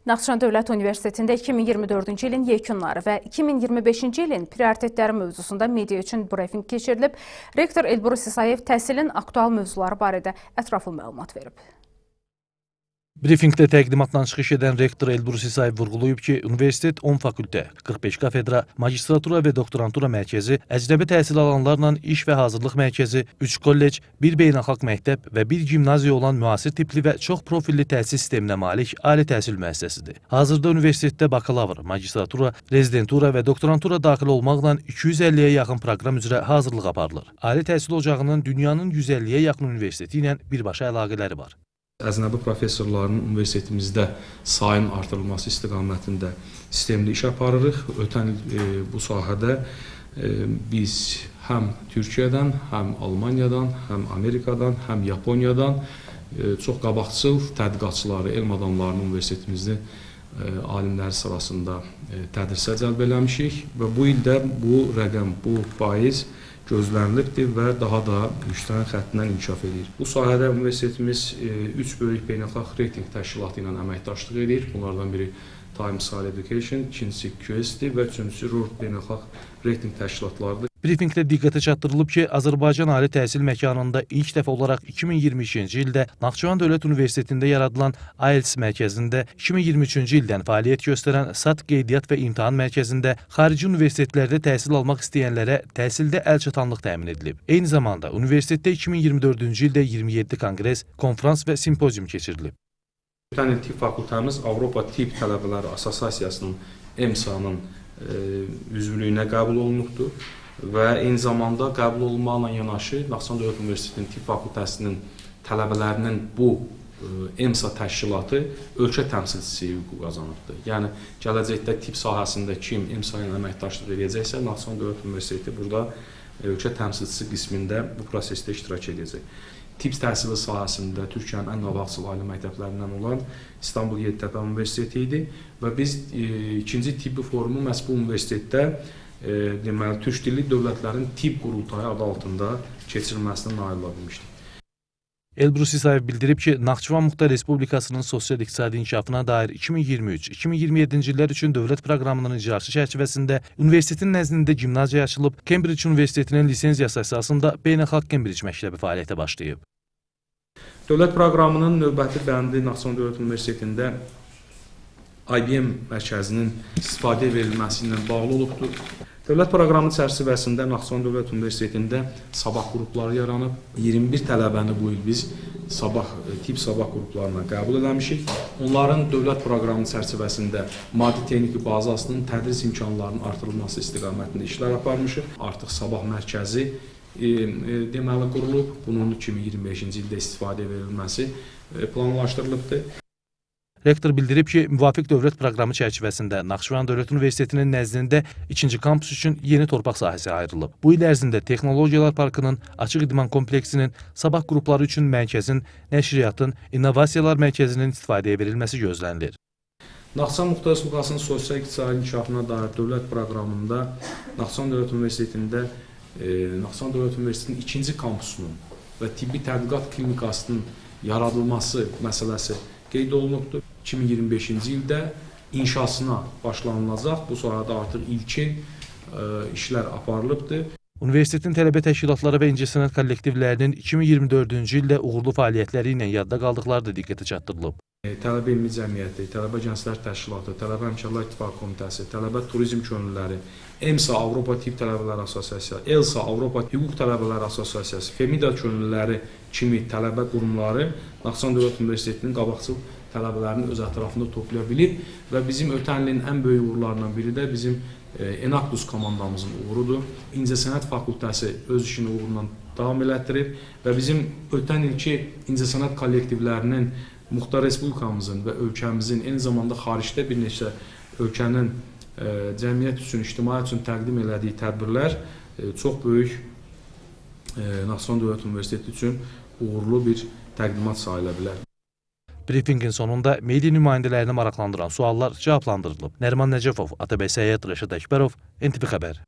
Naxçıvan Dövlət Universitetində 2024-cü ilin yekunları və 2025-ci ilin prioritetləri mövzusunda media üçün briefing keçirilib. Rektor Elbrus İsayev təhsilin aktual mövzuları barədə ətraflı məlumat verib. Briefingdə təqdimatdan çıxış edən rektor Elbrus İsayev vurğulayıb ki, universitet 10 fakültə, 45 kafedra, magistratura və doktorantura mərkəzi, əcnəbi təhsil alanlarla iş və hazırlıq mərkəzi, 3 kollec, 1 beynəlxalq məktəb və 1 gimnaziya olan müasir tipli və çox profilli təhsil sisteminə malik ali təhsil müəssisəsidir. Hazırda universitetdə bakalavr, magistratura, rezidentura və doktorantura daxil olmaqla 250-yə yaxın proqram üzrə hazırlıq aparılır. Ali təhsil ocağının dünyanın 150-yə yaxın universiteti ilə birbaşa əlaqələri var. Əcnəbi professorların universitetimizdə sayının artırılması istiqamətində sistemli iş aparırıq. Ötən il bu sahədə biz həm Türkiyədən, həm Almaniyadan, həm Amerikadan, həm Yaponiyadan çox qabaqcıl tədqiqatçıları, elm adamlarını universitetimizin alimləri sırasında tədrisə cəlb eləmişik və bu ildə bu rəqəm, bu faiz gözlənilibdir və daha da yüksələn xəttindən inkişaf edir. Bu sahədə universitetimiz 3 böyük beynəlxalq reytinq təşkilatı ilə əməkdaşlıq edir. Bunlardan biri Times Higher Education, ikincisi QS-dir və üçüncüsü World beynəlxalq reytinq təşkilatlarıdır. Briefingdə diqqətə çatdırılıb ki, Azərbaycan ali təhsil məkanında ilk dəfə olaraq 2022-ci ildə Naxçıvan Dövlət Universitetində yaradılan IELTS mərkəzində, 2023-cü ildən fəaliyyət göstərən SAT qeydiyyat və imtahan mərkəzində xarici universitetlərdə təhsil almaq istəyənlərə təhsildə əlçatanlıq təmin edilib. Eyni zamanda universitetdə 2024-cü ildə 27 konqres, konfrans və simpozium keçirilib. Ötən il tibb fakültəmiz Avropa Tibb Tələbələri Assosiasiyasının EMSA-nın üzvlüyünə qəbul olunubdur və eyni zamanda qəbul olunmaqla yanaşı Naxçıvan Dövlət Universitetinin tibb fakültəsinin tələbələrinin bu EMSA təşkilatı ölkə təmsilçisi hüququ qazanıbdır. Yəni, gələcəkdə tibb sahəsində kim EMSA ilə əməkdaşlıq edəcəksə, Naxçıvan Dövlət Universiteti burada ölkə təmsilçisi qismində bu prosesdə iştirak edəcək. Tibb təhsili sahəsində Türkiyənin ən qabaqcıl ali məktəblərindən olan İstanbul Yeditepe Universiteti idi və biz ikinci tibbi forumu məhz bu universitetdə deməli, Türk dilli dövlətlərin tibb qurultayı adı altında keçirilməsinə nail olabilmişdik. Elbrus İsayev bildirib ki, Naxçıvan Muxtar Respublikasının sosial-iqtisadi inkişafına dair 2023-2027-ci illər üçün dövlət proqramının icrası çərçivəsində universitetin nəzdində gimnaziya açılıb, Cambridge Universitetinin lisenziyası əsasında beynəlxalq Cambridge məktəbi fəaliyyətə başlayıb. Dövlət proqramının növbəti bəndi Naxçıvan Dövlət Universitetində IBM mərkəzinin istifadəyə verilməsi ilə bağlı olubdur. Dövlət proqramı çərçivəsində Naxçıvan Dövlət Universitetində sabah qrupları yaranıb. 21 tələbəni bu il biz tibb sabah qruplarına qəbul eləmişik. Onların dövlət proqramı çərçivəsində maddi-texniki bazasının tədris imkanlarının artırılması istiqamətində işlər aparmışıq. Artıq sabah mərkəzi deməli qurulub. Bunun 2025-ci ildə istifadəyə verilməsi planlaşdırılıbdır. Rektor bildirib ki, müvafiq dövlət proqramı çərçivəsində Naxçıvan Dövlət Universitetinin nəzdində ikinci kampus üçün yeni torpaq sahəsi ayrılıb. Bu il ərzində Texnologiyalar Parkının, Açıq İdman kompleksinin, sabah qrupları üçün mərkəzin, nəşriyyatın, innovasiyalar mərkəzinin istifadəyə verilməsi gözlənilir. Naxçıvan Muxtar Respublikasının sosial-iqtisadi inkişafına dair dövlət proqramında Naxçıvan Dövlət Universitetində Naxçıvan Dövlət Universitetinin ikinci kampusunun və tibbi tədqiqat klinikasının yaradılması məsələsi qeyd olunubdur. 2025-ci ildə inşasına başlanılacaq. Bu sahədə artıq ilkin işlər aparılıbdır. Universitetin tələbə təşkilatları və incəsənət kollektivlərinin 2024-cü ildə uğurlu fəaliyyətləri ilə yadda qaldıqları da diqqətə çatdırılıb. Tələbə elmi cəmiyyəti, Tələbə Gənclər Təşkilatı, Tələbə Həmkarlar İttifaqı Komitəsi, Tələbə Turizm Könüllüləri, EMSA Avropa Tibb Tələbələri Assosiasiyası, ELSA Avropa Hüquq Tələbələri Assosiasiyası, FEMİDA Könüllüləri kimi tələbə qurumları Naxçıvan Dövlət Universitetinin qabaqcıl tələbələrini öz ətrafında toplaya bilir və bizim ötən ilin ən böyük uğurlarından biri də bizim Enactus komandamızın uğurudur. İncəsənət Fakültəsi öz işini uğurla davam elətdirir və bizim ötən ilki incəsənət kollektivlərinin Muxtar Respublikamızın və ölkəmizin, eyni zamanda xaricdə bir neçə ölkənin cəmiyyət üçün, ictimaiyyət üçün təqdim elədiyi tədbirlər çox böyük Naxçıvan Dövlət Universiteti üçün uğurlu bir təqdimat sayıla bilər. Briefingin sonunda media nümayəndələrini maraqlandıran suallar cavablandırılıb. Nəriman Nəcəfov, Atabey Səyyad, Rəşad Əkbərov, NTV Xəbər.